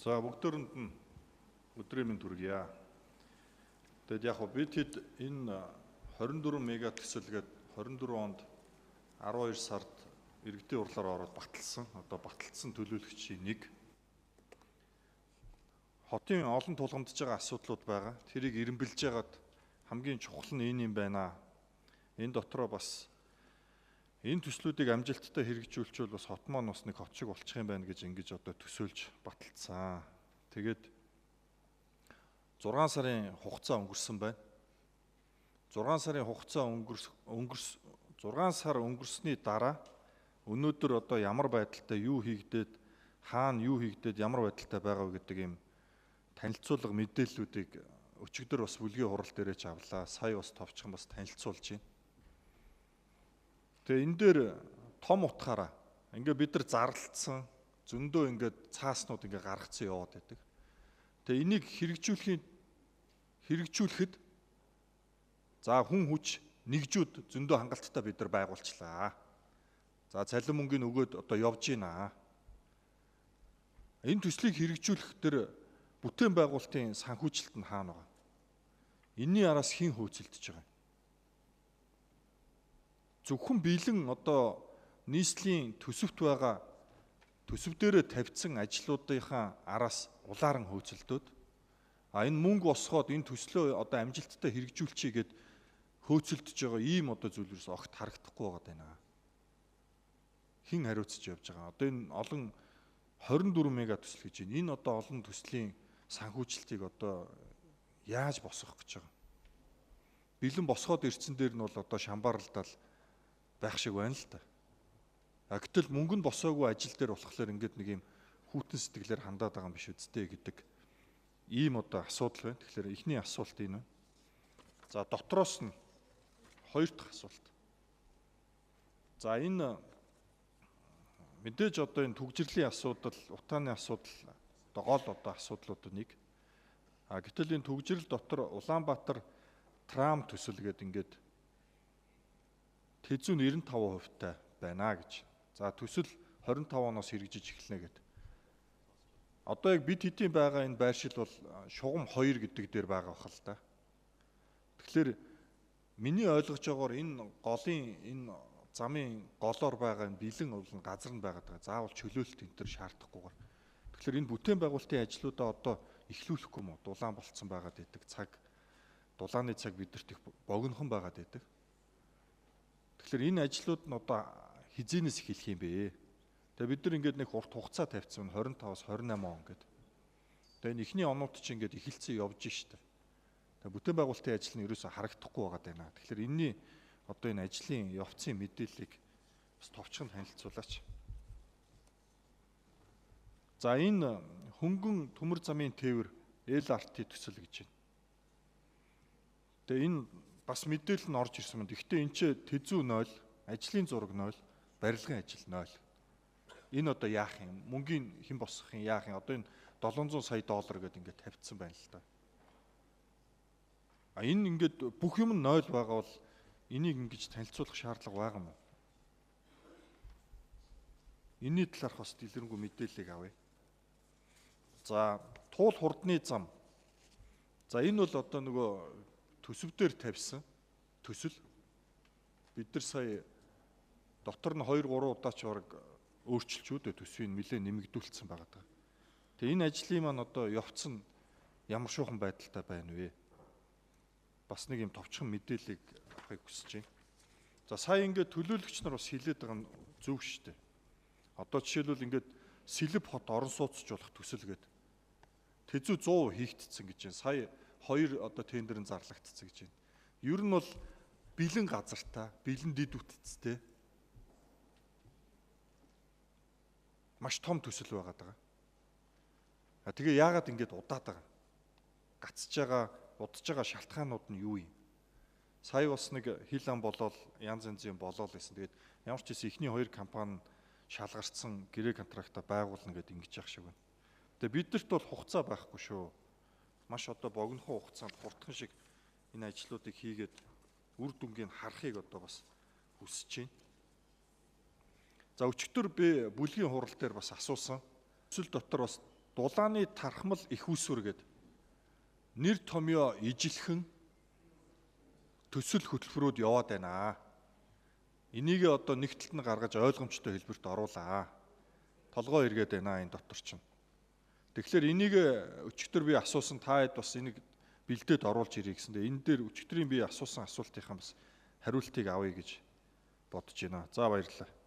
За бүгдөөрэнд нь өдрийн мэнд хүргье. Тэгэд яг бид хэд энэ 24 мега төсөлгээд 24 онд 12 сард иргэдийн урлаар ороод баталсан төлөөлөгчийн нэг хотын олон тулгамдж байгаа асуудлууд байгаа. Тэрийг эренбэлж байгаад хамгийн чухал нь энэ юм байна. Энэ дотроо бас энэ төслүүдийг амжилттай хэрэгжүүлчихвэл бас хот маань бас нэг хот шиг болчих юм байна гэж ингэж одоо төсөөлж баталсан. Тэгээд 6 сарын хугацаа өнгөрсөн байна. 6 сарын хугацаа 6 сар өнгөрсний дараа өнөөдөр одоо ямар байдалтай юу хийгдээд хаана юу хийгдээд ямар байдалтай байгаа вэ гэдэг юм танилцуулга мэдээллүүдийг өчигдөр бас бүлгийн хурал дээрээ авлаа. Сая бас товчхон бас танилцуулж байна. Тэгээ энэ дээр том утгаараа ингээ бид нар зарлалцсан зөндөө ингээ цааснууд ингээ гаргацсан яваад байдаг. Тэгээ энийг хэрэгжүүлэхэд за хүн хүч нэгжүүд зөндөө хангалттай бид нар байгуулчлаа. За цалин мөнгөний өгөөд одоо явж байна. Энэ төслийг хэрэгжүүлэх дээр бүтээн байгуулалтын санхүүжилт нь хаана байгаа? Энийний араас хэн хөөцөлдөж байгаа? Зөвхөн бэлэн одоо нийслэлийн төсөвт байгаа төсөв дээрээ тавьсан ажлуудынхаа араас улааран хөөцөлдөөд энэ мөнгө босгоод энэ төслөө одоо амжилттай хэрэгжүүлчихье гэд хөөцөлдөж байгаа ийм одоо зүйлээс огт харагдахгүй байгаа даа. Хэн хариуцж явж байгаа? Одоо энэ олон 24 мега төсөл гэж байна. Энэ одоо олон төслийн санхүүжилтийг одоо яаж босгох гэж байгаа? Бэлэн босгоод ирсэн дээр нь бол одоо шамбаарлалдал байх шиг байна л да. Гэтэл мөнгө нь босоогүй ажил дээр болохоор ингээд нэг юм хүүтэн сэтгэлээр хандаад байгаа юм биш үсттэй гэдэг ийм одоо асуудал байна. Тэгэхээр эхний асуулт энэ байна. За дотроос нь хоёр дахь асуулт. За энэ мэдээж одоо энэ түгжирлийн асуудал, утааны асуудал одоо гол одоо асуудлууд нэг. Гэтэл энэ түгжирэл дотор Улаанбаатар трам төсөл гэдэг ингээд тэзүү 95% таа байна гэж. За төсөл 25 оноос хэрэгжиж эхэлнэ гэдэг. Одоо яг бид хэдийн байгаа энэ байршил бол шугам 2 гэдэг дээр байгаа бахал та. Тэгэхээр миний ойлгож байгаагаар энэ голын энэ замын голоор байгаа энэ бэлэн өвлөн газар нь байгаад байгаа. Заавал чөлөөлөлт энэ төр шаардахгүйгээр. Тэгэхээр энэ бүтээн байгуулалтын ажлуудаа одоо эхлүүлэхгүй юм уу? Дулаан болцсон байгаад байдаг цаг, дулааны цаг бидэрт их богинохон байгаад байдаг. Тэгэхээр энэ ажлууд нь одоо хизээнээс эхэлэх юм бэ? Тэгээ бид нар ингээд нэг урт хугацаа тавьсан 25-аас 28 он гэдэг. Тэгээ энэ эхний онууд чинь ингээд эхэлсэн явж штэ. Тэгээ бүтээн байгуулалтын ажил нь ерөөсө харагдахгүй байгаа даа. Тэгэхээр энэний одоо энэ ажлын явцын мэдээллийг бас товчхон танилцуулаач. За энэ хөнгөн төмөр замын тээвэр LRT төсөл гэж байна. Тэгээ энэ бас мэдээлэл нь орж ирсэн юм. Гэхдээ энэ ч тэзүү 0, ажлын зураг 0, барилгын ажил 0. Энэ одоо яах юм? Мөнгийн хэн босгох юм? Яах юм? Одоо энэ 700 сая доллар гэдэг ингээд тавьчихсан байна л да. Энэ ингээд бүх юм нь 0 байгаа бол энийг ингэж танилцуулах шаардлага байгаа юм уу? Энийний талаарх бас дэлгэрэнгүй мэдээллийг авъя. За туул хурдны зам. За энэ бол одоо нөгөө төсөв дээр тавьсан төсөл. Бид нар сая дотор нь 2-3 удаач орог өөрчилчүүд төсвийг нэлээд нэмэгдүүлсэн байгаа даа. Тэгээ энэ ажлын маань одоо явц нь ямар шуухан байдалтай байна вэ? Бас нэг юм товчхон мэдээллийг авахыг хүсэж байна. За сая ингээд төлөөлөгч нар бас хэлээд байгаа нь зөв шүү дээ. Одоо жишээлбэл ингээд Сэлэб хот орон сууцч болох төсөл гээд тэзүү 100% хийгдсэн гэж байна. Сая 2 одоо тендерын зарлагдсан гэж байна. Ер нь бол бэлэн газартаа, бэлэн дид үтцтэй маш том төсөл байгаад байгаа. Тэгээ яагаад ингэж удаад байгаа? Гацж байгаа, удаж байгаа шалтгаанууд нь юу юм? Сая бас нэг хил ам болоод янз янзын болоод байсан. Тэгээд ямар ч хэсэг ихний 2 компани шалгарсан гэрээ контракта байгуулна гэдэг ингэж яах шиг байна. Тэгээ бидэрт бол хугацаа байхгүй шүү. Маш одоо богинохон хугацаанд хурдхан шиг энэ ажлуудыг хийгээд үр дүнгийг харахыг одоо бас хүсэж байна. За өчигдөр би бүлгийн хурал дээр бас асуусан. Төсөл дотор бас дулааны тархмал их усүр гээд нэр томьёо ижилхэн төсөл хөтөлбөрүүд яваад байна. Энийг одоо нэгтлэлт нь гаргаж ойлгомжтой хэлбэрт оруулаа. Толгой эргээд байна энэ дотор чинь. Тэгэхээр энийг өчигдөр би асуусан та хэд бас энийг бэлдээд оруулж ирэй гэсэндээ энэ дээр өчигдрийн би асуусан асуултынхаа бас хариултыг авъя гэж бодож байна. За баярлалаа.